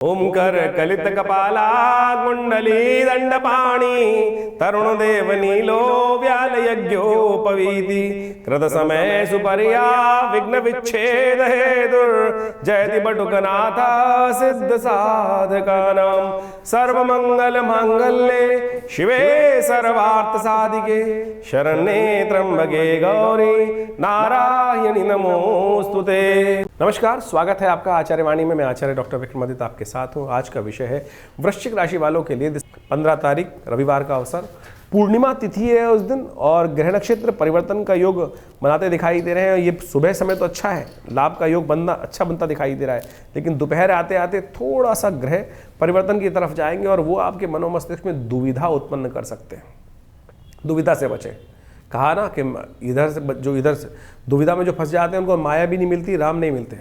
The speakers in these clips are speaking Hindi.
ओंकर कलित कपाला कुंडली दंडपाणी तरुण देव नीलो व्याल यज्ञोपवीति कृत समय सुपर्या विघ्न विच्छेद हेतुर जयति बटुकनाथ सिद्ध साधकानां सर्वमंगल मांगल्ये शिवे सर्वार्थ साधिके शरण्ये त्र्यंबके गौरी नारायणी नमोस्तुते। नमस्कार, स्वागत है आपका आचार्य वाणी में। मैं आचार्य डॉक्टर विक्रमादित्य आपके साथ हूँ। आज का विषय है वृश्चिक राशि वालों के लिए 15 तारीख रविवार का अवसर, पूर्णिमा तिथि है उस दिन और ग्रह नक्षत्र परिवर्तन का योग बनाते दिखाई दे रहे हैं। ये सुबह समय तो अच्छा है, लाभ का योग बनना अच्छा बनता दिखाई दे रहा है, लेकिन दोपहर आते आते थोड़ा सा ग्रह परिवर्तन की तरफ जाएंगे और वो आपके मनोमस्तिष्क में दुविधा उत्पन्न कर सकते हैं। दुविधा से बचें। कहा ना कि इधर से दुविधा में जो फंस जाते हैं उनको माया भी नहीं मिलती, राम नहीं मिलते।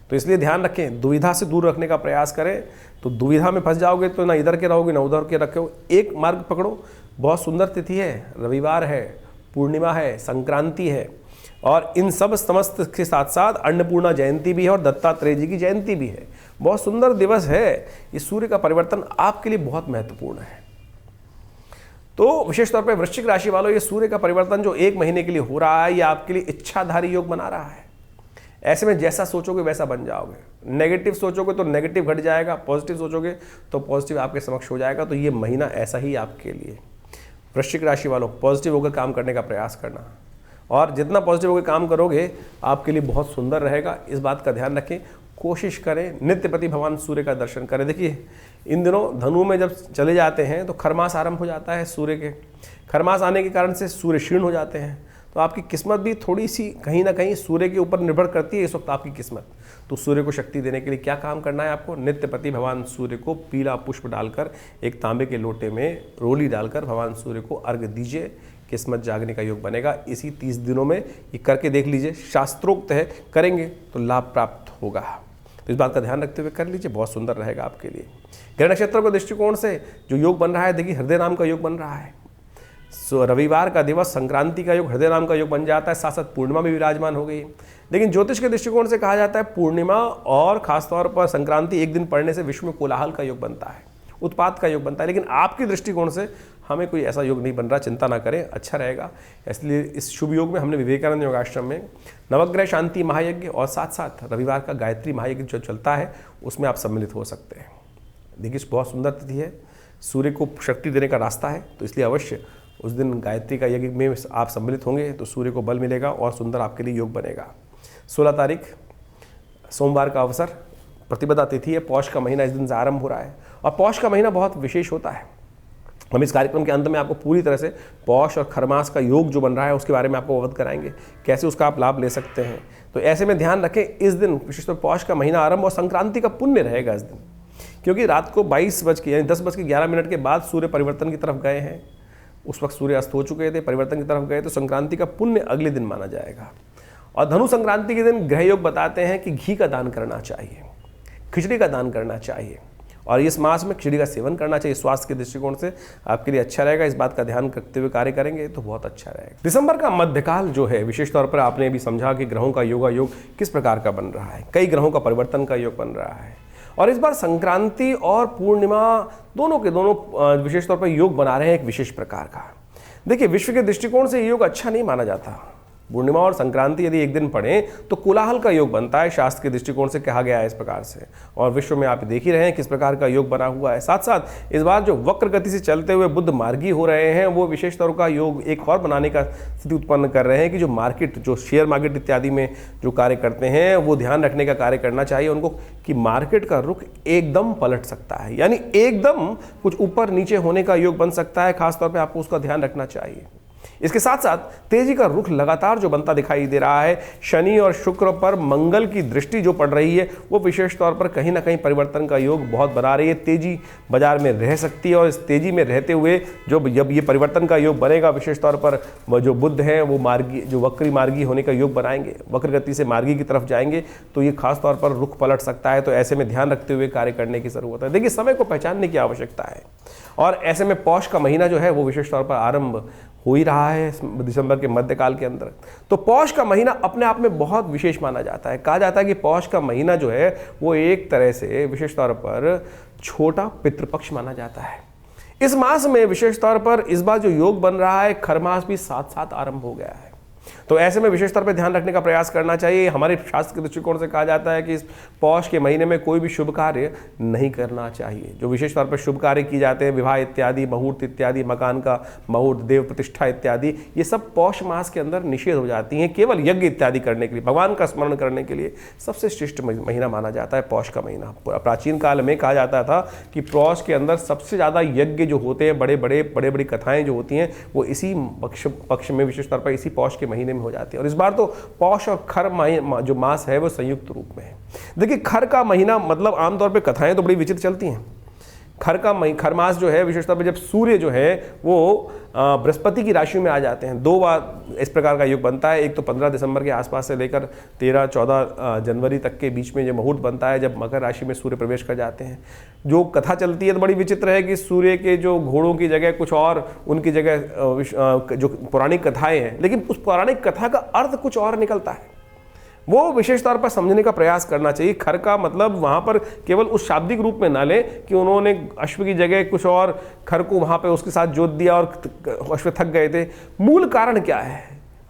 तो इसलिए ध्यान रखें, दुविधा से दूर रखने का प्रयास करें। तो दुविधा में फंस जाओगे तो ना इधर के रहोगे ना उधर के रखोगे। एक मार्ग पकड़ो। बहुत सुंदर तिथि है, रविवार है, पूर्णिमा है, संक्रांति है और इन सब समस्त के साथ साथ अन्नपूर्णा जयंती भी है और दत्तात्रेय जी की जयंती भी है। बहुत सुंदर दिवस है। ये सूर्य का परिवर्तन आपके लिए बहुत महत्वपूर्ण है। तो विशेष तौर पर वृश्चिक राशि वालों, ये सूर्य का परिवर्तन जो 1 महीने के लिए हो रहा है, ये आपके लिए इच्छाधारी योग बना रहा है। ऐसे में जैसा सोचोगे वैसा बन जाओगे। नेगेटिव सोचोगे तो नेगेटिव घट जाएगा, पॉजिटिव सोचोगे तो पॉजिटिव आपके समक्ष हो जाएगा। तो ये महीना ऐसा ही आपके लिए। वृश्चिक राशि वालों, पॉजिटिव होकर काम करने का प्रयास करना और जितना पॉजिटिव होकर काम करोगे आपके लिए बहुत सुंदर रहेगा। इस बात का ध्यान रखें। कोशिश करें नित्यपति भगवान सूर्य का दर्शन करें। देखिए, इन दिनों धनु में जब चले जाते हैं तो खरमास आरंभ हो जाता है सूर्य के। खरमास आने के कारण से सूर्य क्षीण हो जाते हैं। तो आपकी किस्मत भी थोड़ी सी कहीं ना कहीं सूर्य के ऊपर निर्भर करती है इस वक्त आपकी किस्मत। तो सूर्य को शक्ति देने के लिए क्या काम करना है आपको? नित्यपति भगवान सूर्य को पीला पुष्प डालकर एक तांबे के लोटे में रोली डालकर भगवान सूर्य को अर्घ्य दीजिए। किस्मत जागने का योग बनेगा। इसी 30 दिनों में ये करके देख लीजिए। शास्त्रोक्त है, करेंगे तो लाभ प्राप्त होगा। तो इस बात का ध्यान रखते हुए कर लीजिए, बहुत सुंदर रहेगा आपके लिए। ग्रह नक्षत्र के दृष्टिकोण से जो योग बन रहा है, देखिए हृदय नाम का योग बन रहा है। रविवार का दिवस संक्रांति का योग, हृदय नाम का योग बन जाता है। साथ साथ पूर्णिमा भी विराजमान हो गई। लेकिन ज्योतिष के दृष्टिकोण से कहा जाता है पूर्णिमा और खासतौर पर संक्रांति एक दिन पड़ने से विश्व में कोलाहल का योग बनता है, उत्पात का योग बनता है। लेकिन आपके दृष्टिकोण से हमें कोई ऐसा योग नहीं बन रहा, चिंता ना करें, अच्छा रहेगा। इसलिए इस शुभ योग में हमने विवेकानंद योगाश्रम में नवग्रह शांति महायज्ञ और साथ साथ रविवार का गायत्री महायज्ञ जो चलता है उसमें आप सम्मिलित हो सकते हैं। देखिए, बहुत सुंदर तिथि है, सूर्य को शक्ति देने का रास्ता है। तो इसलिए अवश्य उस दिन गायत्री का यज्ञ में आप सम्मिलित होंगे तो सूर्य को बल मिलेगा और सुंदर आपके लिए योग बनेगा। 16 तारीख सोमवार का अवसर, प्रतिपदा तिथि है। पौष का महीना इस दिन से आरंभ हो रहा है और पौष का महीना बहुत विशेष होता है। हम इस कार्यक्रम के अंत में आपको पूरी तरह से पौष और खरमास का योग जो बन रहा है उसके बारे में आपको अवगत कराएंगे, कैसे उसका आप लाभ ले सकते हैं। तो ऐसे में ध्यान रखें, इस दिन विशेषतः पौष का महीना आरंभ और संक्रांति का पुण्य रहेगा इस दिन, क्योंकि रात को 10:11 के बाद सूर्य परिवर्तन की तरफ गए हैं। उस वक्त सूर्य अस्त हो चुके थे, परिवर्तन की तरफ गए, तो संक्रांति का पुण्य अगले दिन माना जाएगा। और धनु संक्रांति के दिन ग्रह योग बताते हैं कि घी का दान करना चाहिए, खिचड़ी का दान करना चाहिए और इस मास में खिचड़ी का सेवन करना चाहिए। स्वास्थ्य के दृष्टिकोण से आपके लिए अच्छा रहेगा। इस बात का ध्यान रखते हुए कार्य करेंगे तो बहुत अच्छा रहेगा। दिसंबर का मध्यकाल जो है, विशेष तौर पर आपने भी समझा कि ग्रहों का योग किस प्रकार का बन रहा है। कई ग्रहों का परिवर्तन का योग बन रहा है और इस बार संक्रांति और पूर्णिमा दोनों के दोनों विशेष तौर पर योग बना रहे हैं एक विशेष प्रकार का। देखिए, विश्व के दृष्टिकोण से योग अच्छा नहीं माना जाता। पूर्णिमा और संक्रांति यदि एक दिन पड़े तो कोलाहल का योग बनता है, शास्त्र के दृष्टिकोण से कहा गया है इस प्रकार से। और विश्व में आप देख ही रहे हैं किस प्रकार का योग बना हुआ है। साथ साथ इस बार जो वक्र गति से चलते हुए बुध मार्गी हो रहे हैं, वो विशेष तौर का योग एक और बनाने का स्थिति उत्पन्न कर रहे हैं कि जो मार्केट, जो शेयर मार्केट इत्यादि में जो कार्य करते हैं, वो ध्यान रखने का कार्य करना चाहिए उनको कि मार्केट का रुख एकदम पलट सकता है, यानी एकदम कुछ ऊपर नीचे होने का योग बन सकता है। खासतौर पर आपको उसका ध्यान रखना चाहिए। इसके साथ साथ तेजी का रुख लगातार जो बनता दिखाई दे रहा है। शनि और शुक्र पर मंगल की दृष्टि जो पड़ रही है वो विशेष तौर पर कहीं ना कहीं परिवर्तन का योग बहुत बना रही है। तेजी बाजार में रह सकती है और इस तेजी में रहते हुए जब ये परिवर्तन का योग बनेगा, विशेष तौर पर जो बुध हैं वो मार्गी, जो वक्री मार्गी होने का योग बनाएंगे, वक्र गति से मार्गी की तरफ जाएंगे, तो ये खास तौर पर रुख पलट सकता है। तो ऐसे में ध्यान रखते हुए कार्य करने की जरूरत है। देखिए, समय को पहचानने की आवश्यकता है और ऐसे में पौष का महीना जो है वो विशेष तौर पर आरंभ हो ही रहा है दिसंबर के मध्यकाल के अंदर। तो पौष का महीना अपने आप में बहुत विशेष माना जाता है। कहा जाता है कि पौष का महीना जो है वो एक तरह से विशेष तौर पर छोटा पितृपक्ष माना जाता है। इस मास में विशेष तौर पर इस बार जो योग बन रहा है, खर मास भी साथ साथ आरंभ हो गया है। तो ऐसे में विशेष तौर पर ध्यान रखने का प्रयास करना चाहिए। हमारे शास्त्र के दृष्टिकोण से कहा जाता है कि इस पौष के महीने में कोई भी शुभ कार्य नहीं करना चाहिए। जो विशेष तौर पर शुभ कार्य किए जाते हैं, विवाह इत्यादि, मुहूर्त इत्यादि, मकान का मुहूर्त, देव प्रतिष्ठा इत्यादि, ये सब पौष मास के अंदर निषेध हो जाती हैं। केवल यज्ञ इत्यादि करने के लिए, भगवान का स्मरण करने के लिए सबसे श्रेष्ठ महीना माना जाता है पौष का महीना। प्राचीन काल में कहा जाता था कि पौष के अंदर सबसे ज़्यादा यज्ञ जो होते हैं, बड़े बड़ी कथाएं जो होती हैं, वो इसी पक्ष में विशेष तौर पर इसी पौष के महीने में हो जाती है। और इस बार तो पौष और खर जो मास है वो संयुक्त रूप में है। देखिए, खर का महीना मतलब आमतौर पे कथाएं तो बड़ी विचित्र चलती हैं। खर मास जो है विशेष तौर पर जब सूर्य जो है वो बृहस्पति की राशि में आ जाते हैं, 2 बार इस प्रकार का योग बनता है। एक तो 15 दिसंबर के आसपास से लेकर 13-14 जनवरी तक के बीच में जो मुहूर्त बनता है, जब मकर राशि में सूर्य प्रवेश कर जाते हैं। जो कथा चलती है तो बड़ी विचित्र है कि सूर्य के जो घोड़ों की जगह कुछ और, उनकी जगह जो पौराणिक कथाएं हैं, लेकिन उस पौराणिक कथा का अर्थ कुछ और निकलता है। वो विशेष तौर पर समझने का प्रयास करना चाहिए। खर का मतलब वहाँ पर केवल उस शाब्दिक रूप में ना ले कि उन्होंने अश्व की जगह कुछ और खर को वहाँ पे उसके साथ जोत दिया और अश्व थक गए थे। मूल कारण क्या है?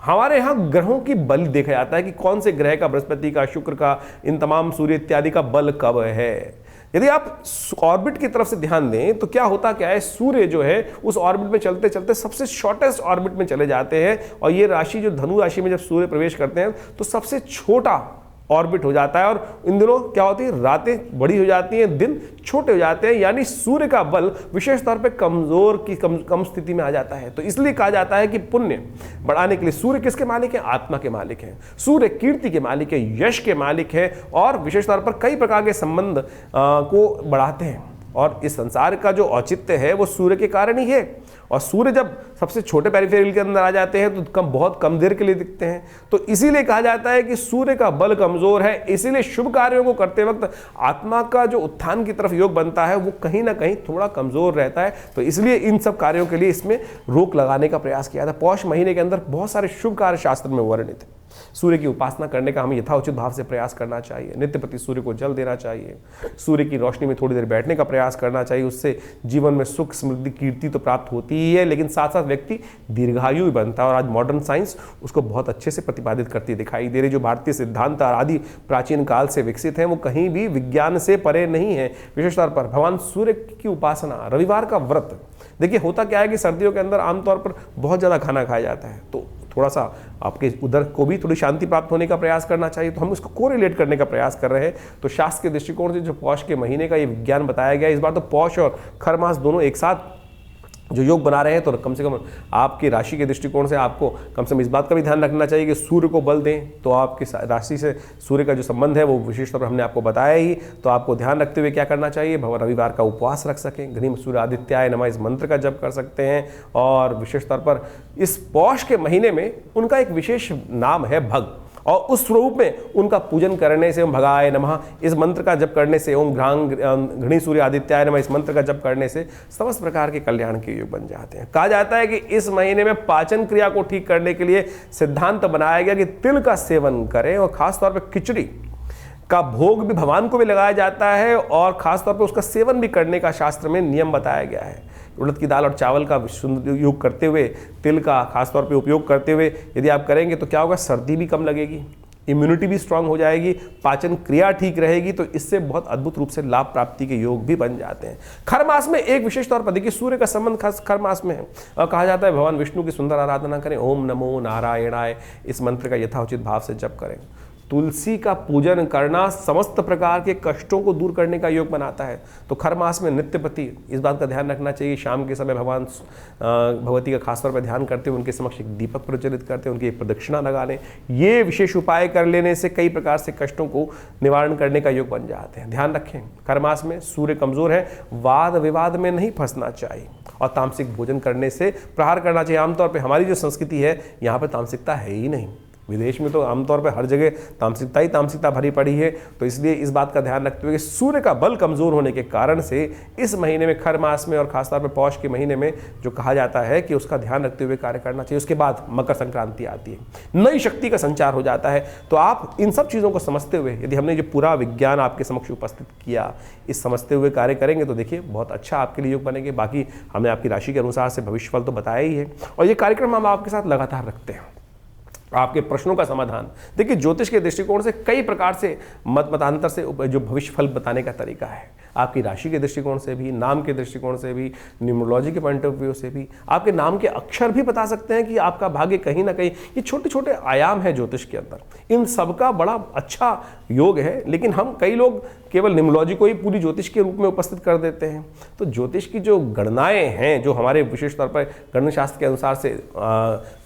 हमारे यहाँ ग्रहों की बल देखा जाता है कि कौन से ग्रह का, बृहस्पति का, शुक्र का, इन तमाम सूर्य इत्यादि का बल कब है। यदि आप ऑर्बिट की तरफ से ध्यान दें तो क्या होता क्या है, सूर्य जो है उस ऑर्बिट में चलते चलते सबसे शॉर्टेस्ट ऑर्बिट में चले जाते हैं। और ये राशि जो धनु राशि में जब सूर्य प्रवेश करते हैं तो सबसे छोटा ऑर्बिट हो जाता है। और इन दिनों क्या होती है, रातें बड़ी हो जाती हैं, दिन छोटे हो जाते हैं, यानी सूर्य का बल विशेष तौर पे कमजोर की कम स्थिति में आ जाता है। तो इसलिए कहा जाता है कि पुण्य बढ़ाने के लिए सूर्य किसके मालिक हैं? आत्मा के मालिक हैं। सूर्य कीर्ति के मालिक है, यश के मालिक है, और विशेष तौर पर कई प्रकार के संबंध को बढ़ाते हैं। और इस संसार का जो औचित्य है वो सूर्य के कारण ही है। और सूर्य जब सबसे छोटे पेरिफेरल के अंदर आ जाते हैं तो बहुत कम देर के लिए दिखते हैं। तो इसीलिए कहा जाता है कि सूर्य का बल कमजोर है। इसीलिए शुभ कार्यों को करते वक्त आत्मा का जो उत्थान की तरफ योग बनता है वो कहीं ना कहीं थोड़ा कमजोर रहता है। तो इसलिए इन सब कार्यों के लिए इसमें रोक लगाने का प्रयास किया था। पौष महीने के अंदर बहुत सारे शुभ कार्य शास्त्र में वर्णित है। सूर्य की उपासना करने का हमें यथाउचित भाव से प्रयास करना चाहिए। नित्य प्रति सूर्य को जल देना चाहिए। सूर्य की रोशनी में थोड़ी देर बैठने का प्रयास करना चाहिए। उससे जीवन में सुख, समृद्धि, कीर्ति तो प्राप्त होती ही है, लेकिन साथ साथ व्यक्ति दीर्घायु भी बनता है। और आज मॉडर्न साइंस उसको बहुत अच्छे से प्रतिपादित करती दिखाई दे रही। जो भारतीय सिद्धांत आदि प्राचीन काल से विकसित हैं वो कहीं भी विज्ञान से परे नहीं है। विशेष तौर पर भगवान सूर्य की उपासना, रविवार का व्रत। देखिए, होता क्या है कि सर्दियों के अंदर आमतौर पर बहुत ज़्यादा खाना खाया जाता है, तो थोड़ा सा आपके उधर को भी थोड़ी शांति प्राप्त होने का प्रयास करना चाहिए। तो हम उसको कोरिलेट करने का प्रयास कर रहे हैं। तो शास्त्र के दृष्टिकोण से जो पौष के महीने का ये विज्ञान बताया गया, इस बार तो पौष और खर मास दोनों एक साथ जो योग बना रहे हैं, तो कम से कम आपकी राशि के दृष्टिकोण से आपको कम से कम इस बात का भी ध्यान रखना चाहिए कि सूर्य को बल दें। तो आपकी राशि से सूर्य का जो संबंध है वो विशेष तौर पर हमने आपको बताया ही। तो आपको ध्यान रखते हुए क्या करना चाहिए, रविवार का उपवास रख सकें, घनीम सूर्य आदित्याय नमः इस मंत्र का जप कर सकते हैं। और विशेष तौर पर इस पौष के महीने में उनका एक विशेष नाम है भग, और उस स्वरूप में उनका पूजन करने से, ओम भगाय नमः इस मंत्र का जप करने से, ओम घृणी सूर्य आदित्याय नमः इस मंत्र का जप करने से समस्त प्रकार के कल्याण के योग बन जाते हैं। कहा जाता है कि इस महीने में पाचन क्रिया को ठीक करने के लिए सिद्धांत बनाया गया कि तिल का सेवन करें, और खासतौर पर खिचड़ी का भोग भी भगवान को भी लगाया जाता है, और खासतौर पर उसका सेवन भी करने का शास्त्र में नियम बताया गया है। उड़द की दाल और चावल का उपयोग करते हुए, तिल का खासतौर पे उपयोग करते हुए यदि आप करेंगे तो क्या होगा, सर्दी भी कम लगेगी, इम्यूनिटी भी स्ट्रांग हो जाएगी, पाचन क्रिया ठीक रहेगी। तो इससे बहुत अद्भुत रूप से लाभ प्राप्ति के योग भी बन जाते हैं। खर मास में एक विशेष तौर पर देखिए, सूर्य का संबंध खास खर मास में है, और कहा जाता है भगवान विष्णु की सुंदर आराधना करें, ओम नमो नारायणाय इस मंत्र का यथाउचित भाव से जप करें। तुलसी का पूजन करना समस्त प्रकार के कष्टों को दूर करने का योग बनाता है। तो खर मास में नित्य प्रति इस बात का ध्यान रखना चाहिए, शाम के समय भगवान भगवती का खासतौर पर ध्यान करते हुए उनके समक्ष एक दीपक प्रज्वलित करते हैं, उनकी एक प्रदक्षिणा लगा लें। ये विशेष उपाय कर लेने से कई प्रकार से कष्टों को निवारण करने का योग बन जाते हैं। ध्यान रखें, खर मास में सूर्य कमजोर है, वाद विवाद में नहीं फंसना चाहिए, और तामसिक भोजन करने से प्रहार करना चाहिए। आमतौर पर हमारी जो संस्कृति है यहाँ पर तामसिकता है ही नहीं। विदेश में तो आमतौर पर हर जगह तामसिकता ही तामसिकता भरी पड़ी है। तो इसलिए इस बात का ध्यान रखते हुए कि सूर्य का बल कमजोर होने के कारण से इस महीने में, खर मास में और खासतौर पर पौष के महीने में जो कहा जाता है कि उसका ध्यान रखते हुए कार्य करना चाहिए। उसके बाद मकर संक्रांति आती है, नई शक्ति का संचार हो जाता है। तो आप इन सब चीज़ों को समझते हुए, यदि हमने जो पूरा विज्ञान आपके समक्ष उपस्थित किया, इस समझते हुए कार्य करेंगे तो देखिए बहुत अच्छा आपके लिए योग बनेंगे। बाकी हमने आपकी राशि के अनुसार से भविष्यफल तो बताया ही है, और ये कार्यक्रम हम आपके साथ लगातार रखते हैं। आपके प्रश्नों का समाधान, देखिए ज्योतिष के दृष्टिकोण से कई प्रकार से मतांतर से जो भविष्यफल बताने का तरीका है, आपकी राशि के दृष्टिकोण से भी, नाम के दृष्टिकोण से भी, न्यूमरोलॉजी के पॉइंट ऑफ व्यू से भी, आपके नाम के अक्षर भी बता सकते हैं कि आपका भाग्य कहीं ना कहीं, ये छोटे छोटे आयाम है ज्योतिष के अंदर, इन सबका बड़ा अच्छा योग है। लेकिन हम कई लोग केवल न्यूमरोलॉजी को ही पूरी ज्योतिष के रूप में उपस्थित कर देते हैं। तो ज्योतिष की जो गणनाएं हैं, जो हमारे विशेष तौर पर गणनाशास्त्र के अनुसार से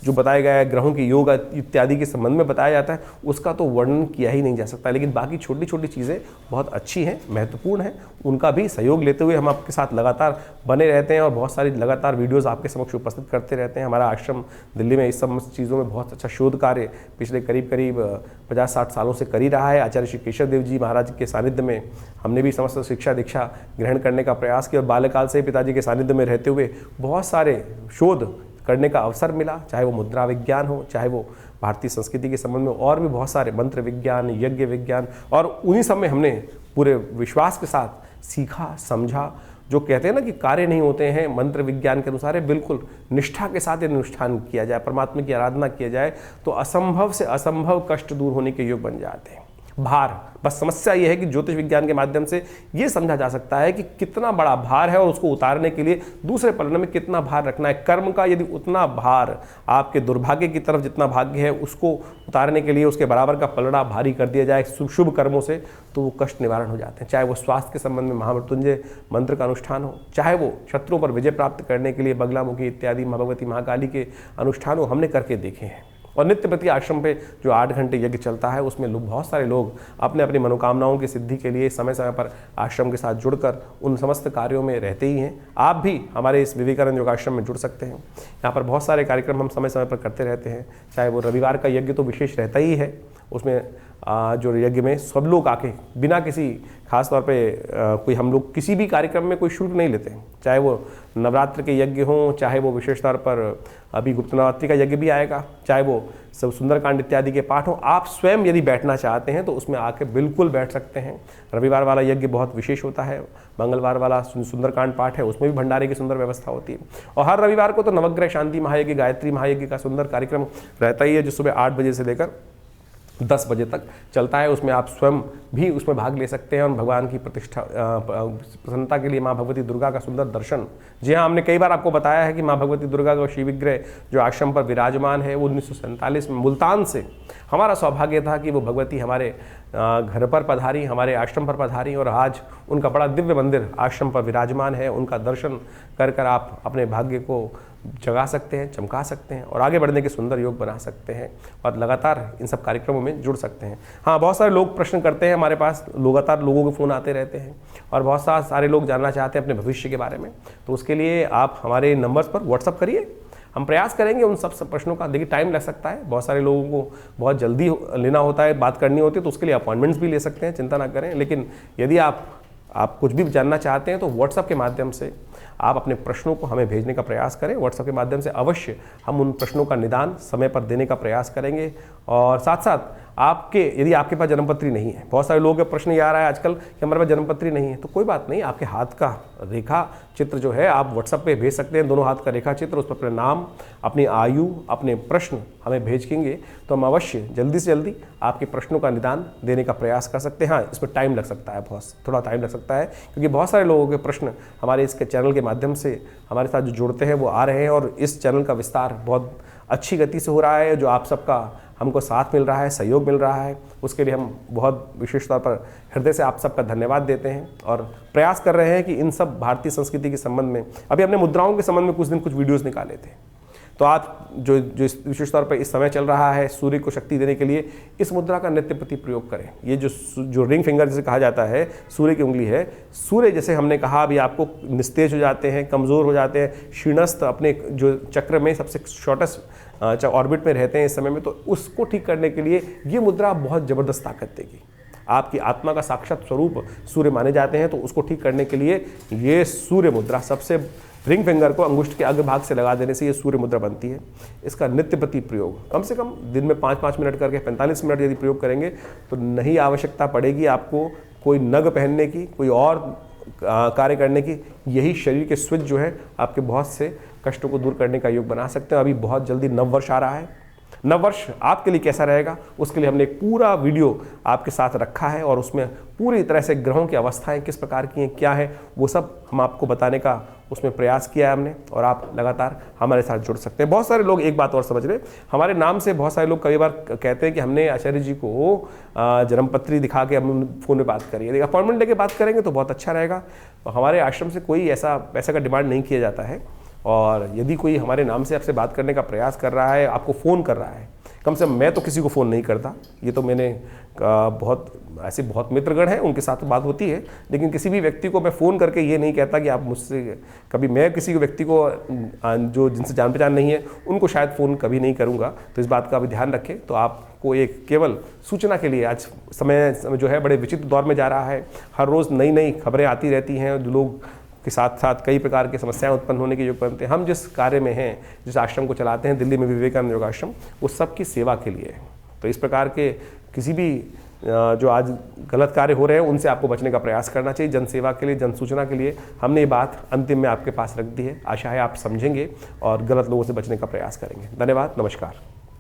जो बताया गया है, ग्रहों की योग इत्यादि के संबंध में बताया जाता है, उसका तो वर्णन किया ही नहीं जा सकता। लेकिन बाकी छोटी छोटी चीज़ें बहुत अच्छी हैं, महत्वपूर्ण हैं, उनका भी सहयोग लेते हुए हम आपके साथ लगातार बने रहते हैं और बहुत सारी लगातार वीडियोस आपके समक्ष उपस्थित करते रहते हैं। हमारा आश्रम दिल्ली में इस सब चीज़ों में बहुत अच्छा शोध कार्य पिछले करीब 50-60 सालों से कर ही रहा है। आचार्य श्री केशव देव जी महाराज के सानिध्य में हमने भी समस्त शिक्षा दीक्षा ग्रहण करने का प्रयास किया और बाल्यकाल से पिताजी के सानिध्य में रहते हुए बहुत सारे शोध करने का अवसर मिला, चाहे वो मुद्रा विज्ञान हो, चाहे वो भारतीय संस्कृति के संबंध में और भी बहुत सारे मंत्र विज्ञान, यज्ञ विज्ञान, और उन्हीं सब में हमने पूरे विश्वास के साथ सीखा, समझा। जो कहते हैं ना कि कार्य नहीं होते हैं मंत्र विज्ञान के अनुसार, बिल्कुल निष्ठा के साथ यदि अनुष्ठान किया जाए, परमात्मा की आराधना किया जाए, तो असंभव से असंभव कष्ट दूर होने के योग बन जाते हैं। भार, बस समस्या यह है कि ज्योतिष विज्ञान के माध्यम से ये समझा जा सकता है कि कितना बड़ा भार है और उसको उतारने के लिए दूसरे पलड़े में कितना भार रखना है। कर्म का यदि उतना भार, आपके दुर्भाग्य की तरफ जितना भाग्य है उसको उतारने के लिए उसके बराबर का पलड़ा भारी कर दिया जाए शुभ कर्मों से, तो वो कष्ट निवारण हो जाते हैं। चाहे वो स्वास्थ्य के संबंध में महामृत्युंजय मंत्र का अनुष्ठान हो, चाहे वो शत्रुओं पर विजय प्राप्त करने के लिए बगलामुखी इत्यादि माँ भगवती महाकाली के अनुष्ठान हो, हमने करके देखे हैं। और नित्य प्रति आश्रम पे जो 8 घंटे यज्ञ चलता है, उसमें लोग, बहुत सारे लोग अपने अपनी मनोकामनाओं की सिद्धि के लिए समय समय पर आश्रम के साथ जुड़कर उन समस्त कार्यों में रहते ही हैं। आप भी हमारे इस विवेकानंद योगाश्रम में जुड़ सकते हैं। यहाँ पर बहुत सारे कार्यक्रम हम समय समय पर करते रहते हैं। चाहे वो रविवार का यज्ञ तो विशेष रहता ही है, उसमें जो यज्ञ में सब लोग आके बिना किसी खास तौर पे कोई, हम लोग किसी भी कार्यक्रम में कोई शुल्क नहीं लेते हैं। चाहे वो नवरात्र के यज्ञ हों, चाहे वो विशेष तौर पर अभी गुप्त नवरात्रि का यज्ञ भी आएगा, चाहे वो सब सुंदरकांड इत्यादि के पाठ हों, आप स्वयं यदि बैठना चाहते हैं तो उसमें आके बिल्कुल बैठ सकते हैं। रविवार वाला यज्ञ बहुत विशेष होता है, मंगलवार वाला सुंदरकांड पाठ है, उसमें भी भंडारे की सुंदर व्यवस्था होती है। और हर रविवार को तो नवग्रह शांति महायज्ञ, गायत्री महायज्ञ का सुंदर कार्यक्रम रहता ही है, जो सुबह 8 बजे से लेकर 10 बजे तक चलता है। उसमें आप स्वयं भी उसमें भाग ले सकते हैं और भगवान की प्रतिष्ठा प्रसन्नता के लिए माँ भगवती दुर्गा का सुंदर दर्शन। जी हाँ, हमने कई बार आपको बताया है कि माँ भगवती दुर्गा का शिव विग्रह जो आश्रम पर विराजमान है, वो 1947 में मुल्तान से हमारा सौभाग्य था कि वो भगवती हमारे घर पर पधारी, हमारे आश्रम पर पधारी, और आज उनका बड़ा दिव्य मंदिर आश्रम पर विराजमान है। उनका दर्शन कर कर आप अपने भाग्य को जगा सकते हैं, चमका सकते हैं और आगे बढ़ने के सुंदर योग बना सकते हैं और लगातार इन सब कार्यक्रमों में जुड़ सकते हैं। हाँ, बहुत सारे लोग प्रश्न करते हैं, हमारे पास लगातार लोगों के फ़ोन आते रहते हैं और बहुत सारे लोग जानना चाहते हैं अपने भविष्य के बारे में। तो उसके लिए आप हमारे नंबर्स पर व्हाट्सअप करिए, हम प्रयास करेंगे उन सब प्रश्नों का। देखिए टाइम लग सकता है, बहुत सारे लोगों को बहुत जल्दी लेना होता है, बात करनी होती है, तो उसके लिए अपॉइंटमेंट्स भी ले सकते हैं, चिंता ना करें। लेकिन यदि आप कुछ भी जानना चाहते हैं तो व्हाट्सएप के माध्यम से आप अपने प्रश्नों को हमें भेजने का प्रयास करें। व्हाट्सएप के माध्यम से अवश्य हम उन प्रश्नों का निदान समय पर देने का प्रयास करेंगे। और साथ साथ यदि आपके पास जन्मपत्री नहीं है, बहुत सारे लोगों का प्रश्न ये आ रहा है आजकल कि हमारे पास जन्मपत्री नहीं है, तो कोई बात नहीं, आपके हाथ का रेखा चित्र जो है आप व्हाट्सएप पे भेज सकते हैं, दोनों हाथ का रेखा चित्र, उस पर अपने नाम, अपनी आयु, अपने प्रश्न हमें भेजेंगे तो हम अवश्य जल्दी से जल्दी आपके प्रश्नों का निदान देने का प्रयास कर सकते हैं। हाँ, इसमें टाइम लग सकता है, थोड़ा टाइम लग सकता है, क्योंकि बहुत सारे लोगों के प्रश्न हमारे इस चैनल के माध्यम से हमारे साथ जो जुड़ते हैं वो आ रहे हैं और इस चैनल का विस्तार बहुत अच्छी गति से हो रहा है। जो आप सबका हमको साथ मिल रहा है, सहयोग मिल रहा है, उसके लिए हम बहुत विशेष तौर पर हृदय से आप सबका धन्यवाद देते हैं और प्रयास कर रहे हैं कि इन सब भारतीय संस्कृति के संबंध में, अभी हमने मुद्राओं के संबंध में कुछ वीडियोस निकाले थे, तो आप जो विशेष तौर पर इस समय चल रहा है सूर्य को शक्ति देने के लिए इस मुद्रा का नित्य प्रति प्रयोग करें। ये जो रिंग फिंगर जिसे कहा जाता है, सूर्य की उंगली है। सूर्य जैसे हमने कहा अभी आपको निस्तेज हो जाते हैं, कमज़ोर हो जाते हैं, क्षीणस्थ अपने जो चक्र में सबसे शॉर्टेस्ट ऑर्बिट में रहते हैं इस समय में, तो उसको ठीक करने के लिए ये मुद्रा बहुत ज़बरदस्त ताकत देगी। आपकी आत्मा का साक्षात स्वरूप सूर्य माने जाते हैं, तो उसको ठीक करने के लिए ये सूर्य मुद्रा सबसे रिंग फिंगर को अंगुष्ठ के अग्रभाग से लगा देने से ये सूर्य मुद्रा बनती है। इसका नित्य प्रति प्रयोग कम से कम दिन में 5-5 मिनट करके 45 मिनट यदि प्रयोग करेंगे तो नहीं आवश्यकता पड़ेगी आपको कोई नग पहनने की, कोई और कार्य करने की। यही शरीर के स्विच जो है आपके बहुत से कष्टों को दूर करने का योग बना सकते हैं। अभी बहुत जल्दी नववर्ष आ रहा है। नववर्ष आपके लिए कैसा रहेगा उसके लिए हमने एक पूरा वीडियो आपके साथ रखा है और उसमें पूरी तरह से ग्रहों की अवस्थाएं किस प्रकार की हैं, क्या है, वो सब हम आपको बताने का उसमें प्रयास किया है हमने, और आप लगातार हमारे साथ जुड़ सकते हैं। बहुत सारे लोग एक बात और समझ रहे, हमारे नाम से बहुत सारे लोग कई बार कहते हैं कि हमने आचार्य जी को जन्मपत्री दिखा के हम फ़ोन में बात करिए, अपॉइंटमेंट लेके बात करेंगे तो बहुत अच्छा रहेगा। हमारे आश्रम से कोई ऐसा पैसे का डिमांड नहीं किया जाता है, और यदि कोई हमारे नाम से आपसे बात करने का प्रयास कर रहा है, आपको फ़ोन कर रहा है, कम से कम मैं तो किसी को फ़ोन नहीं करता, ये तो मैंने बहुत मित्रगण हैं उनके साथ बात होती है, लेकिन किसी भी व्यक्ति को मैं फ़ोन करके ये नहीं कहता कि आप मुझसे कभी, मैं किसी व्यक्ति को जो जिनसे जान पहचान नहीं है उनको शायद फ़ोन कभी नहीं करूँगा। तो इस बात का भी ध्यान रखें। तो आपको एक केवल सूचना के लिए, आज समय जो है बड़े विचित्र दौर में जा रहा है, हर रोज़ नई नई खबरें आती रहती हैं, लोग के साथ साथ कई प्रकार की समस्याएं उत्पन्न होने के योग बनते हैं। हम जिस कार्य में हैं, जिस आश्रम को चलाते हैं दिल्ली में विवेकानंद योगाश्रम, वो सबकी सेवा के लिए है। तो इस प्रकार के किसी भी जो आज गलत कार्य हो रहे हैं उनसे आपको बचने का प्रयास करना चाहिए। जन सेवा के लिए, जन सूचना के लिए हमने ये बात अंतिम में आपके पास रख दी है। आशा है आप समझेंगे और गलत लोगों से बचने का प्रयास करेंगे। धन्यवाद, नमस्कार।